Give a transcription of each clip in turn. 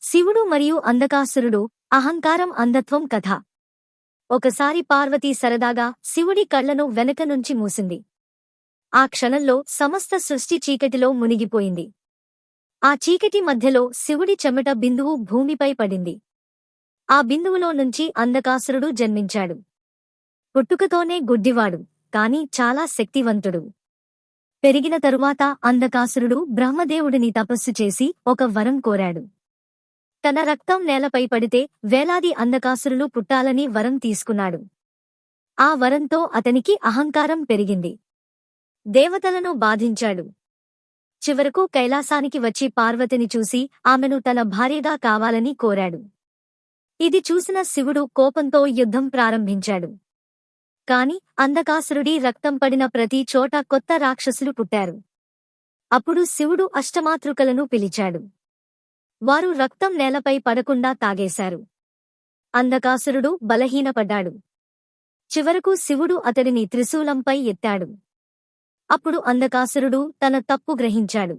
శివుడు మరియు అంధకాసురుడు అహంకారం అంధత్వం కథ. ఒకసారి పార్వతీ సరదాగా శివుడి కళ్లను వెనక నుంచి మూసింది. ఆ క్షణంలో సమస్త సృష్టి చీకటిలో మునిగిపోయింది. ఆ చీకటి మధ్యలో శివుడి చెమట బిందువు భూమిపై పడింది. ఆ బిందువులో నుంచి అంధకాసురుడు జన్మించాడు. పుట్టుకతోనే గుడ్డివాడు, కాని చాలా శక్తివంతుడు. పెరిగిన తరువాత అంధకాసురుడు బ్రహ్మదేవుడిని తపస్సు చేసి ఒక వరం కోరాడు. తన రక్తం నేలపై పడితే వేలాది అంధకాసురులు పుట్టాలని వరం తీసుకున్నాడు. ఆ వరంతో అతనికి అహంకారం పెరిగింది. దేవతలను బాధించాడు. చివరకు కైలాసానికి వచ్చి పార్వతిని చూసి ఆమెను తన భార్యగా కావాలని కోరాడు. ఇది చూసిన శివుడు కోపంతో యుద్ధం ప్రారంభించాడు. కాని అంధకాసురుడి రక్తం పడిన ప్రతి చోట కొత్త రాక్షసులు పుట్టారు. అప్పుడు శివుడు అష్టమాతృకలను పిలిచాడు. వారు రక్తం నేలపై పడకుండా తాగేశారు. అంధకాసురుడు బలహీనపడ్డాడు. చివరకు శివుడు అతడిని త్రిశూలంపై ఎత్తాడు. అప్పుడు అంధకాసురుడు తన తప్పు గ్రహించాడు.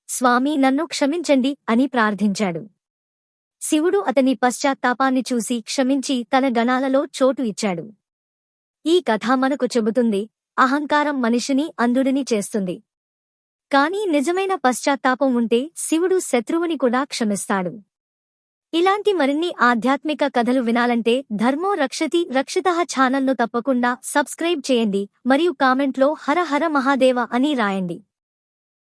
స్వామీ, నన్ను క్షమించండి అని ప్రార్థించాడు. శివుడు అతని పశ్చాత్తాపాన్ని చూసి క్షమించి తన గణాలలో చోటు ఇచ్చాడు. ఈ కథ మనకు చెబుతుంది, అహంకారం మనిషిని అంధుడిని చేస్తుంది. కానీ నిజమైన పశ్చాత్తాపం ఉంటే శివుడు శత్రువుని కూడా క్షమిస్తాడు. ఇలాంటి మరిన్ని ఆధ్యాత్మిక కథలు వినాలంటే ధర్మో రక్షతి రక్షితః ఛానల్ను తప్పకుండా సబ్స్క్రైబ్ చేయండి మరియు కామెంట్లో హర హర మహాదేవ అని రాయండి.